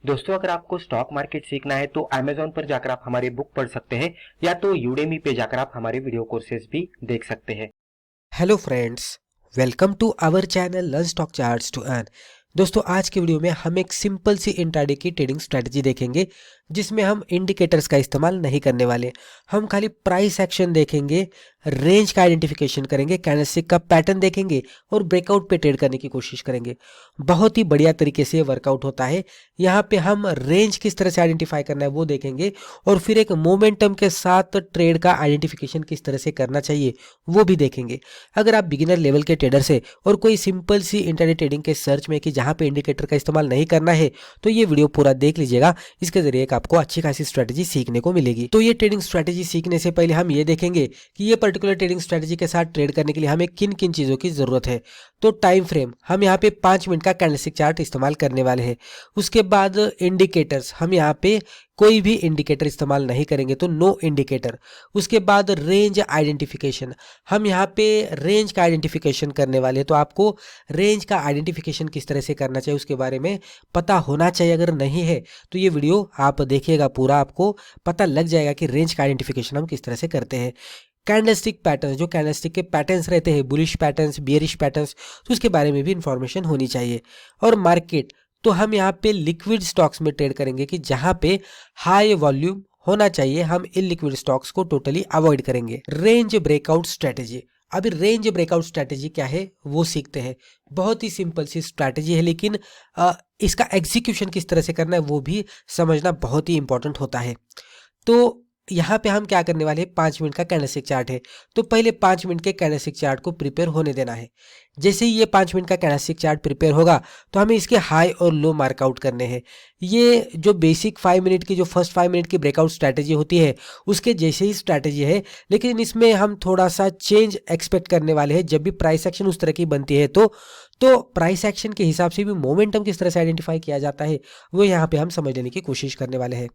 दोस्तों, अगर आपको स्टॉक मार्केट सीखना है तो Amazon पर जाकर आप हमारे बुक पढ़ सकते हैं या तो यूडेमी पे जाकर आप हमारे वीडियो कोर्सेज भी देख सकते हैं। Hello friends, welcome to our channel learn stock charts to earn. दोस्तों, आज के वीडियो में हम एक सिंपल सी इंट्राडे की ट्रेडिंग स्ट्रेटजी देखेंगे जिसमें हम इंडिकेटर्स का इस्तेमाल नहीं करने वाले। हम खाली प्राइस एक्शन देखेंगे, रेंज का आइडेंटिफिकेशन करेंगे, कैंडलस्टिक का पैटर्न देखेंगे और ब्रेकआउट पे ट्रेड करने की कोशिश करेंगे। बहुत ही बढ़िया तरीके से वर्कआउट होता है। यहाँ पे हम रेंज किस तरह से आइडेंटिफाई करना है वो देखेंगे और फिर एक मोमेंटम के साथ ट्रेड का आइडेंटिफिकेशन किस तरह से करना चाहिए वो भी देखेंगे। अगर आप बिगिनर लेवल के ट्रेडर से और कोई सिंपल सी इंट्राडे ट्रेडिंग के सर्च में कि जहां पे इंडिकेटर का इस्तेमाल नहीं करना है तो ये वीडियो पूरा देख लीजिएगा। इसके जरिए एक आपको अच्छी खासी स्ट्रेटजी सीखने को मिलेगी। तो ये ट्रेडिंग स्ट्रेटजी सीखने से पहले हम ये देखेंगे कि ये पर्टिकुलर ट्रेडिंग स्ट्रेटजी के साथ ट्रेड करने के लिए हमें किन किन चीजों की जरूरत है। तो टाइम फ्रेम हम यहाँ पे 5 मिनट का कैंडलस्टिक चार्ट इस्तेमाल करने वाले हैं। उसके बाद इंडिकेटर्स हम यहाँ पे कोई भी इंडिकेटर इस्तेमाल नहीं करेंगे, तो नो इंडिकेटर। उसके बाद रेंज आइडेंटिफिकेशन, हम यहाँ पे रेंज का आइडेंटिफिकेशन करने वाले हैं। तो आपको रेंज का आइडेंटिफिकेशन किस तरह से करना चाहिए उसके बारे में पता होना चाहिए। अगर नहीं है तो ये वीडियो आप देखिएगा, पूरा आपको पता लग जाएगा कि रेंज का आइडेंटिफिकेशन हम किस तरह से करते हैं। कैंडलस्टिक पैटर्न, जो कैंडलस्टिक के पैटर्न्स रहते हैं, बुलिश पैटर्न्स, बियरिश पैटर्न्स, तो उसके बारे में भी इंफॉर्मेशन होनी चाहिए। और मार्केट, तो हम यहाँ पे लिक्विड स्टॉक्स में ट्रेड करेंगे कि जहाँ पे हाई वॉल्यूम होना चाहिए, हम इलिक्विड स्टॉक्स को टोटली अवॉइड करेंगे। रेंज ब्रेकआउट स्ट्रेटेजी, अभी रेंज ब्रेकआउट स्ट्रेटेजी क्या है वो सीखते हैं। बहुत ही सिंपल सी स्ट्रेटेजी है, लेकिन इसका एग्जीक्यूशन किस तरह से करना है वो भी समझना बहुत ही इंपॉर्टेंट होता है। तो यहाँ पे हम क्या करने वाले हैं, 5 मिनट का कैंडलस्टिक चार्ट है, तो पहले 5 मिनट के कैंडलस्टिक चार्ट को प्रिपेयर होने देना है। जैसे ही ये 5 मिनट का कैंडलस्टिक चार्ट प्रिपेयर होगा तो हमें इसके हाई और लो मार्कआउट करने हैं। ये जो बेसिक 5 मिनट की, जो फर्स्ट 5 मिनट की ब्रेकआउट स्ट्रैटेजी होती है उसके जैसे ही स्ट्रैटेजी है, लेकिन इसमें हम थोड़ा सा चेंज एक्सपेक्ट करने वाले हैं। जब भी प्राइस एक्शन उस तरह की बनती है तो प्राइस एक्शन के हिसाब से भी मोमेंटम किस तरह से आइडेंटिफाई किया जाता है वो यहाँ पे हम समझ लेने की कोशिश करने वाले हैं।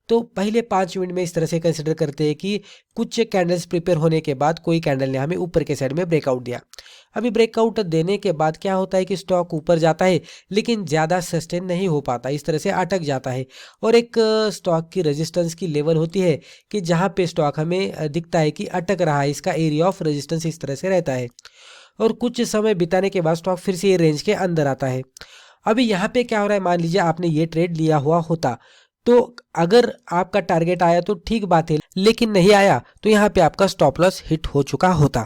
तो पहले 5 मिनट में इस तरह से कंसिडर करते हैं कि कुछ कैंडल्स प्रिपेयर होने के बाद कोई कैंडल ने हमें ऊपर के साइड में ब्रेकआउट दिया। अभी ब्रेकआउट देने के बाद क्या होता है कि स्टॉक ऊपर जाता है लेकिन ज़्यादा सस्टेन नहीं हो पाता, इस तरह से अटक जाता है। और एक स्टॉक की रेजिस्टेंस की लेवल होती है कि जहाँ पे स्टॉक हमें दिखता है कि अटक रहा है, इसका एरिया ऑफ रेजिस्टेंस इस तरह से रहता है। और कुछ समय बिताने के बाद स्टॉक फिर से ये रेंज के अंदर आता है। अभी यहाँ पे क्या हो रहा है, मान लीजिए आपने ये ट्रेड लिया हुआ होता, तो अगर आपका टारगेट आया तो ठीक बात है, लेकिन नहीं आया तो यहाँ पे आपका स्टॉप लॉस हिट हो चुका होता।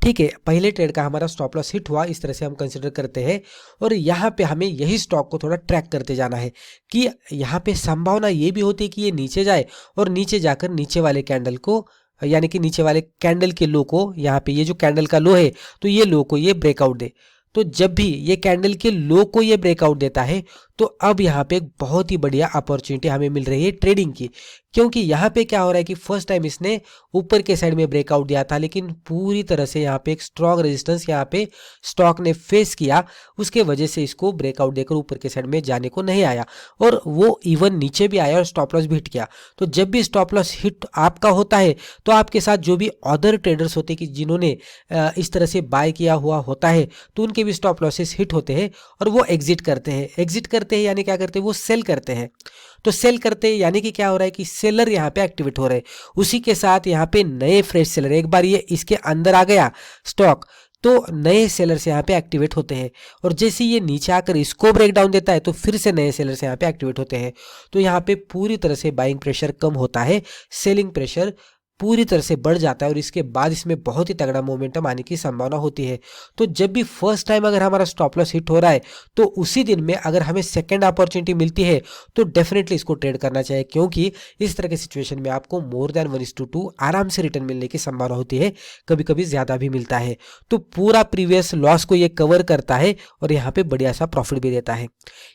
ठीक है, पहले ट्रेड का हमारा स्टॉप लॉस हिट हुआ, इस तरह से हम कंसिडर करते हैं। और यहाँ पे हमें यही स्टॉक को थोड़ा ट्रैक करते जाना है कि यहाँ पे संभावना ये भी होती है कि ये नीचे जाए और नीचे जाकर नीचे वाले कैंडल को, यानी कि नीचे वाले कैंडल के लो को, यहाँ पे ये जो कैंडल का लो है तो ये लो को ये ब्रेकआउट दे। तो जब भी ये कैंडल के लो को ये ब्रेकआउट देता है तो अब यहाँ पे एक बहुत ही बढ़िया अपॉर्चुनिटी हमें मिल रही है ट्रेडिंग की। क्योंकि यहाँ पे क्या हो रहा है कि फर्स्ट टाइम इसने ऊपर के साइड में ब्रेकआउट दिया था, लेकिन पूरी तरह से यहाँ पे एक स्ट्रॉन्ग रेजिस्टेंस यहाँ पे स्टॉक ने फेस किया, उसके वजह से इसको ब्रेकआउट देकर ऊपर के साइड में जाने को नहीं आया और वो इवन नीचे भी आया और स्टॉप लॉस भी हिट किया। तो जब भी स्टॉप लॉस हिट आपका होता है तो आपके साथ जो भी अदर ट्रेडर्स होते हैं कि जिन्होंने इस तरह से बाय किया हुआ होता है तो उनके भी स्टॉप लॉसेस हिट होते हैं और वो एग्जिट करते हैं। एग्जिट करते हैं यानी क्या करते हैं, वो सेल करते हैं। तो सेल करते हैं यानी कि क्या हो रहा है कि सेलर यहाँ पे एक्टिवेट हो रहे हैं, उसी के साथ यहाँ पे नए फ्रेश सेलर, एक बार ये इसके अंदर आ गया स्टॉक तो नए सेलर्स यहाँ पे एक्टिवेट होते हैं। और जैसे ये नीचे आकर इसको ब्रेक डाउन देता है तो फिर से नए सेलर्स यहाँ पे एक्टिवेट होते हैं। तो यहाँ पे पूरी तरह से बाइंग प्रेशर कम होता है, सेलिंग प्रेशर पूरी तरह से बढ़ जाता है और इसके बाद इसमें बहुत ही तगड़ा मोमेंटम आने की संभावना होती है। तो जब भी फर्स्ट टाइम अगर हमारा स्टॉप लॉस हिट हो रहा है तो उसी दिन में अगर हमें सेकंड अपॉर्चुनिटी मिलती है तो डेफिनेटली इसको ट्रेड करना चाहिए, क्योंकि इस तरह की सिचुएशन में आपको मोर देन 1:2 आराम से रिटर्न मिलने की संभावना होती है, कभी कभी ज़्यादा भी मिलता है। तो पूरा प्रीवियस लॉस को ये कवर करता है और यहाँ पे बढ़िया सा प्रॉफिट भी देता है।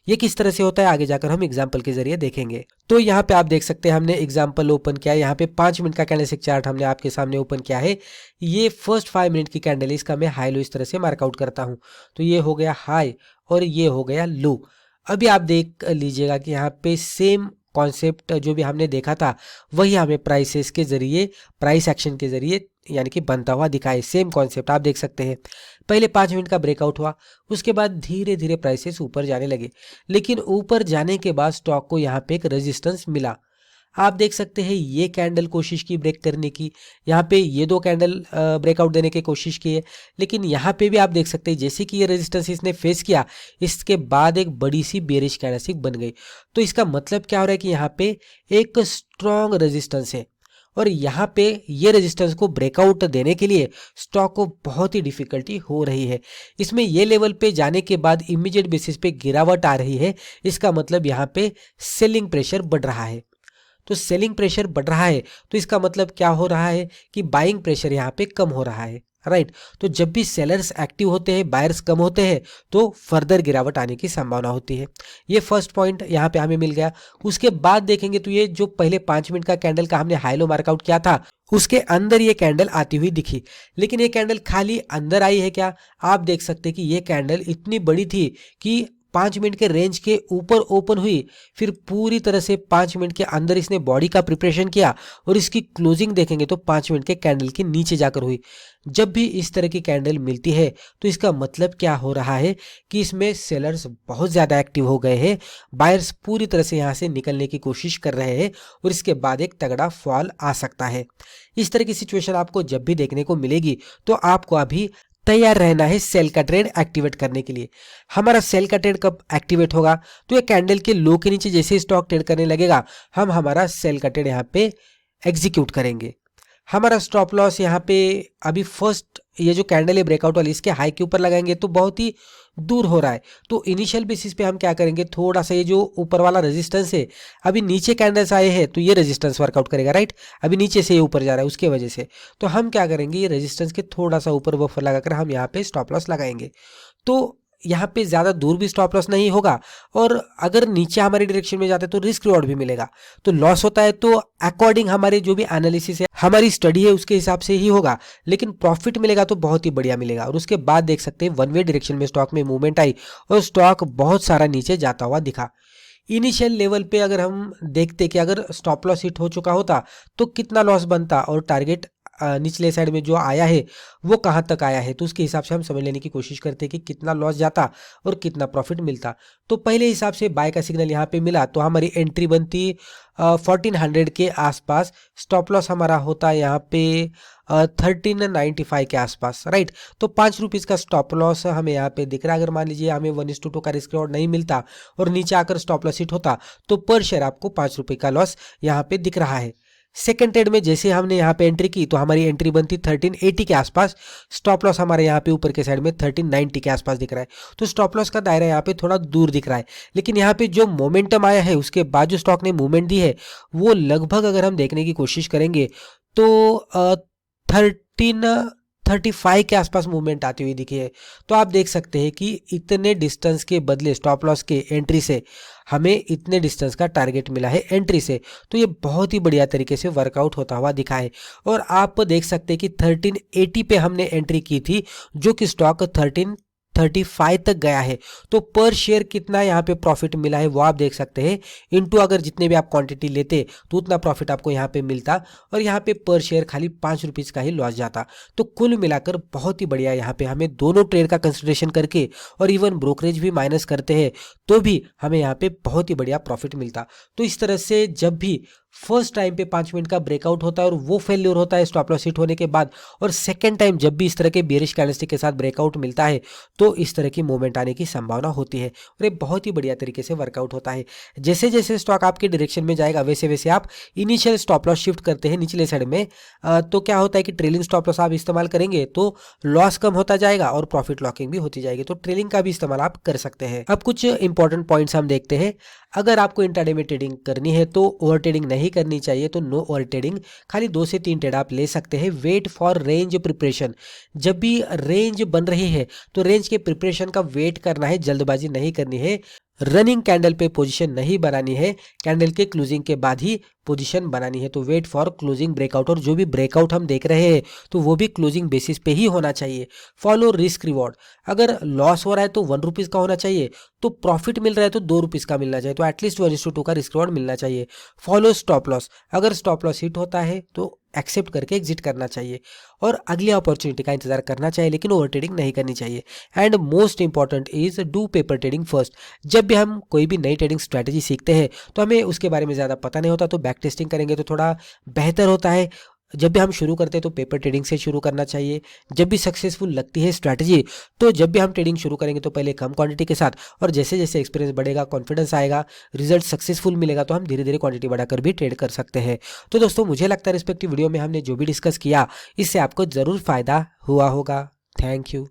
ये किस तरह से होता है आगे जाकर हम एग्जाम्पल के जरिए देखेंगे। तो यहाँ पे आप देख सकते हैं हमने एग्जाम्पल ओपन किया है, यहाँ पे 5 मिनट का कैंडलस्टिक चार्ट हमने आपके सामने ओपन किया है। ये फर्स्ट 5 मिनट की कैंडल है, इसका मैं हाई लो इस तरह से मार्कआउट करता हूँ। तो ये हो गया हाई और ये हो गया लो। अभी आप देख लीजिएगा कि यहाँ पे सेम कॉन्सेप्ट जो भी हमने देखा था वही हमें प्राइसेस के जरिए, प्राइस एक्शन के जरिए यानी कि बनता हुआ दिखाए। सेम कॉन्सेप्ट आप देख सकते हैं। पहले 5 मिनट का ब्रेकआउट हुआ, उसके बाद धीरे धीरे प्राइसेस ऊपर जाने लगे, लेकिन ऊपर जाने के बाद स्टॉक को यहाँ पे एक रेजिस्टेंस मिला। आप देख सकते हैं ये कैंडल कोशिश की ब्रेक करने की, यहाँ पे ये 2 कैंडल ब्रेकआउट देने की कोशिश की है, लेकिन यहाँ पे भी आप देख सकते हैं जैसे कि ये रेजिस्टेंस इसने फेस किया, इसके बाद एक बड़ी सी बेरिश कैंडलस्टिक बन गई। तो इसका मतलब क्या हो रहा है कि यहाँ पे एक स्ट्रॉन्ग रेजिस्टेंस है और यहाँ पे ये रेजिस्टेंस को ब्रेकआउट देने के लिए स्टॉक को बहुत ही डिफिकल्टी हो रही है। इसमें ये लेवल पे जाने के बाद इमीडिएट बेसिस पे गिरावट आ रही है, इसका मतलब यहाँ पे सेलिंग प्रेशर बढ़ रहा है। तो सेलिंग प्रेशर बढ़ रहा है तो इसका मतलब क्या हो रहा है कि बाइंग प्रेशर यहाँ पे कम हो रहा है, राइट। तो जब भी सेलर्स एक्टिव होते हैं, बायर्स कम होते हैं, तो फर्दर गिरावट आने की संभावना होती है। ये फर्स्ट पॉइंट यहाँ पे हमें मिल गया। उसके बाद देखेंगे तो ये जो पहले 5 मिनट का कैंडल का हमने हाई लो मार्कआउट किया था, उसके अंदर ये कैंडल आती हुई दिखी, लेकिन ये कैंडल खाली अंदर आई है क्या? आप देख सकते हैं कि ये कैंडल इतनी बड़ी थी कि 5 मिनट के रेंज के ऊपर ओपन हुई, फिर पूरी तरह से 5 मिनट के अंदर इसने बॉडी का प्रिपरेशन किया और इसकी क्लोजिंग देखेंगे तो 5 मिनट के कैंडल के नीचे जाकर हुई। जब भी इस तरह की कैंडल मिलती है तो इसका मतलब क्या हो रहा है कि इसमें सेलर्स बहुत ज़्यादा एक्टिव हो गए हैं, बायर्स पूरी तरह से यहाँ से निकलने की कोशिश कर रहे हैं और इसके बाद एक तगड़ा फॉल आ सकता है। इस तरह की सिचुएशन आपको जब भी देखने को मिलेगी तो आपको अभी तैयार रहना है सेल का ट्रेड एक्टिवेट करने के लिए। हमारा सेल का ट्रेड कब एक्टिवेट होगा? तो ये कैंडल के लो के नीचे जैसे स्टॉक ट्रेड करने लगेगा, हम हमारा सेल का ट्रेड यहाँ पे एग्जीक्यूट करेंगे। हमारा स्टॉप लॉस यहाँ पे अभी फर्स्ट ये जो कैंडल है ब्रेकआउट वाली, इसके हाई के ऊपर लगाएंगे तो बहुत ही दूर हो रहा है। तो इनिशियल बेसिस पे हम क्या करेंगे, थोड़ा सा ये जो ऊपर वाला रेजिस्टेंस है, अभी नीचे कैंडल्स आए हैं तो ये रेजिस्टेंस वर्कआउट करेगा, राइट। अभी नीचे से ये ऊपर जा रहा है उसके वजह से, तो हम क्या करेंगे, ये रेजिस्टेंस के थोड़ा सा ऊपर बफर लगाकर हम यहाँ पे स्टॉप लॉस लगाएंगे। तो यहाँ पे ज़्यादा दूर भी स्टॉप लॉस नहीं होगा और अगर नीचे हमारी डायरेक्शन में जाते हैं तो रिस्क रिवॉर्ड भी मिलेगा। तो लॉस होता है तो अकॉर्डिंग हमारे जो भी एनालिसिस है, हमारी स्टडी है, उसके हिसाब से ही होगा, लेकिन प्रॉफिट मिलेगा तो बहुत ही बढ़िया मिलेगा। और उसके बाद देख सकते हैं 1 वे डायरेक्शन में स्टॉक में मूवमेंट आई और स्टॉक बहुत सारा नीचे जाता हुआ दिखा। इनिशियल लेवल पे अगर हम देखते कि अगर स्टॉप लॉस हिट हो चुका होता तो कितना लॉस बनता और टारगेट निचले साइड में जो आया है वो कहाँ तक आया है, तो उसके हिसाब से हम समझ लेने की कोशिश करते हैं कि कितना लॉस जाता और कितना प्रॉफिट मिलता। तो पहले हिसाब से बाय का सिग्नल यहाँ पे मिला तो हमारी एंट्री बनती 1400 के आसपास, स्टॉप लॉस हमारा होता यहाँ पे 1395 के आसपास, राइट। तो 5 रुपीज़ का स्टॉप लॉस हमें यहाँ पे दिख रहा है। अगर मान लीजिए हमें 1:2 का रिस्क रिवॉर्ड नहीं मिलता और नीचे आकर स्टॉप लॉस हिट होता तो पर शेयर आपको 5 रुपये का लॉस यहाँ पे दिख रहा है। सेकेंड ट्रेड में जैसे हमने यहाँ पे एंट्री की तो हमारी एंट्री बनती 1380 के आसपास, स्टॉप लॉस हमारे यहाँ पे ऊपर के साइड में 1390 के आसपास दिख रहा है। तो स्टॉप लॉस का दायरा यहाँ पे थोड़ा दूर दिख रहा है, लेकिन यहाँ पे जो मोमेंटम आया है उसके बाद जो स्टॉक ने मूवमेंट दी है वो लगभग अगर हम देखने की कोशिश करेंगे तो 1335 के आसपास मूवमेंट आती हुई दिखी है। तो आप देख सकते हैं कि इतने डिस्टेंस के बदले स्टॉप लॉस के एंट्री से हमें इतने डिस्टेंस का टारगेट मिला है एंट्री से, तो ये बहुत ही बढ़िया तरीके से वर्कआउट होता हुआ दिखा है। और आप देख सकते हैं कि 1380 पे हमने एंट्री की थी जो कि स्टॉक 1335 तक गया है। तो पर शेयर कितना यहाँ पे प्रॉफिट मिला है वो आप देख सकते हैं, इनटू अगर जितने भी आप क्वांटिटी लेते तो उतना प्रॉफिट आपको यहाँ पे मिलता और यहाँ पे पर शेयर खाली 5 रुपीज़ का ही लॉस जाता। तो कुल मिलाकर बहुत ही बढ़िया यहाँ पे हमें दोनों ट्रेड का कंसिडरेशन करके और इवन ब्रोकरेज भी माइनस करते हैं तो भी हमें यहाँ पे बहुत ही बढ़िया प्रॉफिट मिलता। तो इस तरह से जब भी फर्स्ट टाइम पे 5 मिनट का ब्रेकआउट होता है और वो फेल्योर होता है स्टॉप लॉस हिट होने के बाद, और सेकेंड टाइम जब भी इस तरह के बेरिश कैंडलस्टिक के साथ ब्रेकआउट मिलता है तो इस तरह की मूवमेंट आने की संभावना होती है और ये बहुत ही बढ़िया तरीके से वर्कआउट होता है। जैसे जैसे स्टॉक आपके डायरेक्शन में जाएगा वैसे वैसे आप इनिशियल स्टॉप लॉस शिफ्ट करते हैं निचले साइड में, तो क्या होता है कि ट्रेलिंग स्टॉप लॉस आप इस्तेमाल करेंगे तो लॉस कम होता जाएगा और प्रॉफिट लॉकिंग भी होती जाएगी। तो ट्रेलिंग का भी इस्तेमाल आप कर सकते हैं। अब कुछ इंपॉर्टेंट पॉइंट्स हम देखते हैं। अगर आपको इंट्राडे में ट्रेडिंग करनी है तो ओवर ट्रेडिंग नहीं करनी चाहिए, तो नो ओवर ट्रेडिंग, खाली 2 से 3 ट्रेड आप ले सकते हैं। वेट फॉर रेंज प्रिपरेशन, जब भी रेंज बन रही है तो रेंज के प्रिपरेशन का वेट करना है, जल्दबाजी नहीं करनी है। रनिंग कैंडल पे पोजीशन नहीं बनानी है, कैंडल के क्लोजिंग के बाद ही पोजीशन बनानी है। तो वेट फॉर क्लोजिंग ब्रेकआउट, और जो भी ब्रेकआउट हम देख रहे हैं तो वो भी क्लोजिंग बेसिस पे ही होना चाहिए। फॉलो रिस्क रिवॉर्ड, अगर लॉस हो रहा है तो 1 रुपीज़ का होना चाहिए, तो प्रॉफिट मिल रहा है तो 2 रुपीज़ का मिलना चाहिए, तो एटलीस्ट 1:2 का रिस्क रिवॉर्ड मिलना चाहिए। फॉलो स्टॉप लॉस, अगर स्टॉप लॉस हिट होता है तो एक्सेप्ट करके एग्जिट करना चाहिए और अगली अपॉर्चुनिटी का इंतजार करना चाहिए, लेकिन ओवर ट्रेडिंग नहीं करनी चाहिए। And most important is do paper trading first. जब भी हम कोई भी नई ट्रेडिंग स्ट्रैटेजी सीखते हैं तो हमें उसके बारे में ज़्यादा पता नहीं होता, तो बैक टेस्टिंग करेंगे तो थोड़ा बेहतर होता है। जब भी हम शुरू करते हैं तो पेपर ट्रेडिंग से शुरू करना चाहिए। जब भी सक्सेसफुल लगती है स्ट्रैटेजी, तो जब भी हम ट्रेडिंग शुरू करेंगे तो पहले कम क्वांटिटी के साथ, और जैसे जैसे एक्सपीरियंस बढ़ेगा, कॉन्फिडेंस आएगा, रिजल्ट सक्सेसफुल मिलेगा, तो हम धीरे धीरे क्वांटिटी बढ़ाकर भी ट्रेड कर सकते हैं। तो दोस्तों, मुझे लगता है रिस्पेक्टिव वीडियो में हमने जो भी डिस्कस किया इससे आपको ज़रूर फायदा हुआ होगा। Thank you.